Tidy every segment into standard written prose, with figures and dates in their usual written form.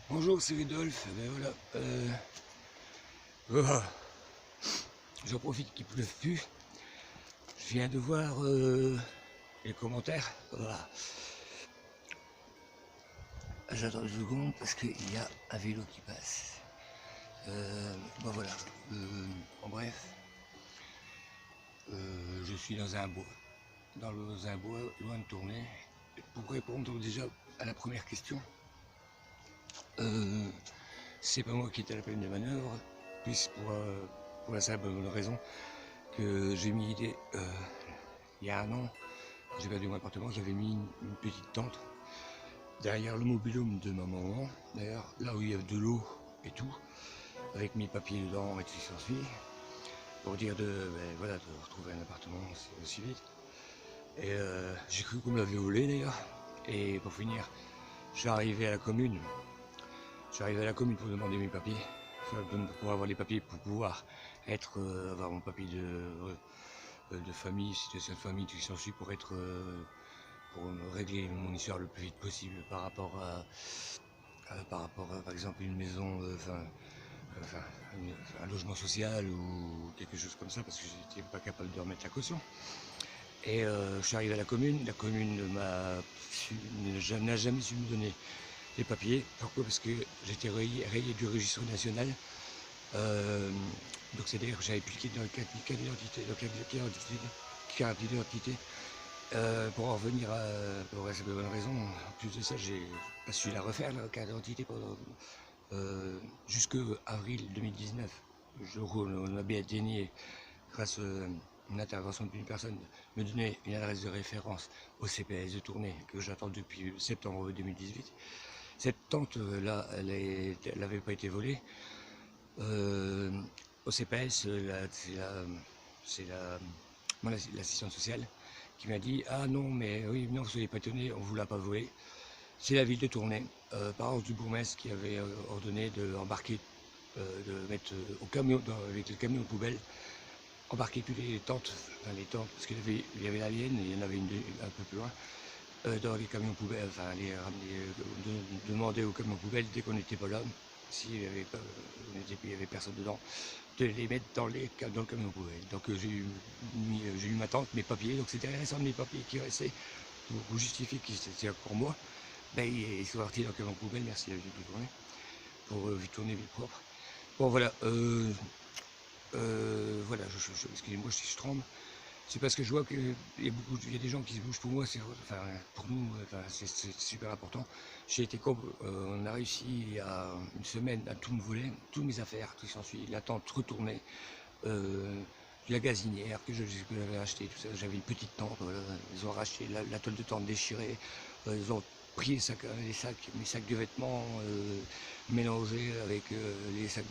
Bonjour, c'est Rudolf. Ben voilà. Voilà. J'en profite qu'il ne pleuve plus. Je viens de voir les commentaires. Voilà. J'attends une seconde parce qu'il y a un vélo qui passe. Bon voilà. En bref, je suis dans un bois. Dans un bois, loin de tourner. Pour répondre déjà à la première question, c'est pas moi qui étais à la peine de manœuvre, puisque pour la simple bonne raison que j'ai mis l'idée il y a un an, j'ai perdu mon appartement, j'avais mis une petite tente derrière le mobil-home de ma maman, d'ailleurs là où il y a de l'eau et tout, avec mes papiers dedans et tout ce qui s'ensuit, pour dire voilà, de retrouver un appartement aussi vite. Et j'ai cru qu'on me l'avait volé d'ailleurs. Et pour finir, je suis arrivé à la commune. Je suis arrivé à la commune pour demander mes papiers, pour avoir les papiers pour pouvoir avoir mon papier de famille, situation de famille, tout s'ensuit, pour pour régler mon histoire le plus vite possible par rapport à, par exemple, une maison, enfin, un logement social ou quelque chose comme ça, parce que j'étais pas capable de remettre la caution. Et je suis arrivé à la commune n'a jamais su me donner les papiers. Pourquoi? Parce que j'étais rayé du registre national. Donc c'est-à-dire que j'avais plus dans le carte d'identité, pour en revenir pour la bonne raison. En plus de ça, j'ai pas su la refaire, la carte d'identité, pendant jusqu'à avril 2019. Le jour où on a bien daigné, grâce à une intervention d'une personne, me donner une adresse de référence au CPS de Tournai que j'attends depuis septembre 2018. Cette tente-là, elle n'avait pas été volée. Au CPS, c'est l'assistante sociale qui m'a dit: ah non, mais oui, non, vous ne soyez pas étonnés, on ne vous l'a pas volé. C'est la ville de Tournai, par ordre du bourgmestre, qui avait ordonné d'embarquer, de mettre au camion, avec le camion de poubelle, embarquer toutes les tentes, parce qu'il y avait la mienne et il y en avait une un peu plus loin, dans les camions poubelles, enfin les ramener, demander aux camions poubelles dès qu'on n'était pas là, s'il n'y avait, il y avait personne dedans, de les mettre dans le camion poubelle. Donc j'ai eu ma tente, mes papiers, donc c'était récent de mes papiers qui restaient pour justifier que c'était pour moi. Ben, ils sont partis dans le camion poubelle, merci à la ville de Tournai, pour tourner vite propre. Bon voilà, voilà, excusez-moi si je tremble. C'est parce que je vois qu'il y a des gens qui se bougent pour moi, enfin, pour nous, enfin, c'est super important. J'ai été on a réussi il y a une semaine à tout me voler, toutes mes affaires, tout s'ensuit, la tente retournée, la gazinière que j'avais acheté, tout ça. J'avais une petite tente, voilà. Ils ont racheté la toile de tente déchirée, ils ont pris mes sacs de vêtements mélangés avec les sacs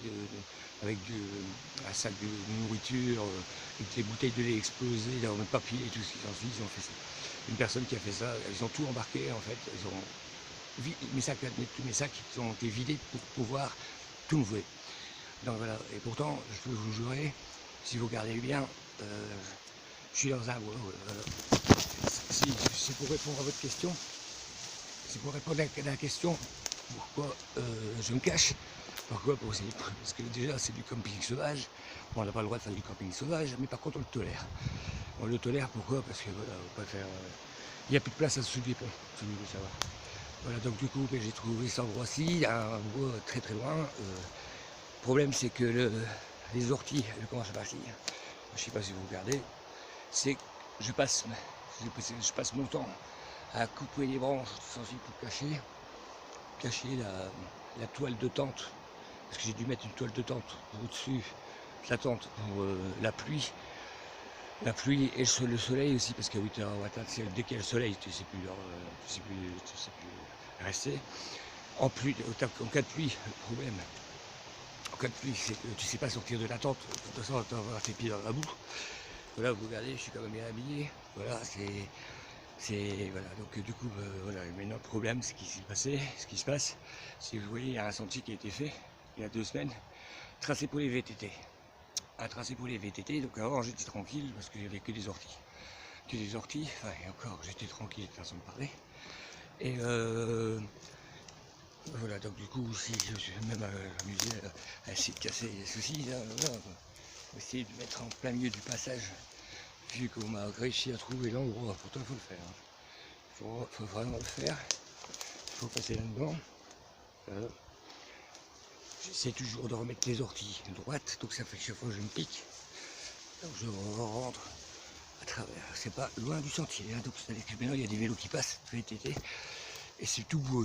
avec un sac de nourriture, avec les bouteilles de lait explosées dans le papier et tout ce qui s'ensuit. Ils ont fait ça. Une personne qui a fait ça, ils ont tout embarqué en fait. Ils ont tous mes sacs, ils ont été vidés pour pouvoir tout me voler. Donc voilà, et pourtant, je peux vous jurer, si vous regardez bien, je suis dans un bois. Voilà. C'est pour répondre à votre question. C'est pour répondre à la question pourquoi je me cache. Pourquoi? Parce que déjà c'est du camping sauvage. Bon, on n'a pas le droit de faire du camping sauvage, mais par contre on le tolère. On le tolère pourquoi? Parce que voilà, on préfère. Il n'y a plus de place à sous des ponts, si vous voulez savoir. Voilà, donc du coup j'ai trouvé cet endroit-ci, un bois très très loin. Le problème c'est que les orties, elles commencent à partir. Je ne sais pas si vous regardez, c'est que je passe mon temps à couper les branches pour cacher la toile de tente, parce que j'ai dû mettre une toile de tente au-dessus de la tente pour la pluie et le soleil aussi, parce qu'à 8h matin, dès qu'il y a le soleil, tu ne sais plus rester. En cas de pluie, le problème, en cas de pluie, c'est que tu ne sais pas sortir de la tente, de toute façon, tu vas avoir tes pieds dans la boue. Voilà, vous regardez, je suis quand même bien habillé. Voilà, voilà, donc du coup, voilà, maintenant le problème, ce qui se passe, c'est que vous voyez, il y a un sentier qui a été fait il y a 2 semaines, tracé pour les VTT. Un tracé pour les VTT, donc avant j'étais tranquille parce qu'il n'y avait que des orties. Enfin, et encore, j'étais tranquille de façon de parler. Et Voilà, donc du coup, si je suis même amusé à essayer de casser ceci, là, voilà, pour essayer de mettre en plein milieu du passage, vu qu'on m'a réussi à trouver l'endroit, pourtant il faut le faire. Hein. Faut vraiment le faire, il faut passer là-dedans. J'essaie toujours de remettre les orties droites, donc ça fait que chaque fois que je me pique, donc je rentre à travers. C'est pas loin du sentier, hein, donc c'est-à-dire que maintenant il y a des vélos qui passent, VTT, et c'est tout beau.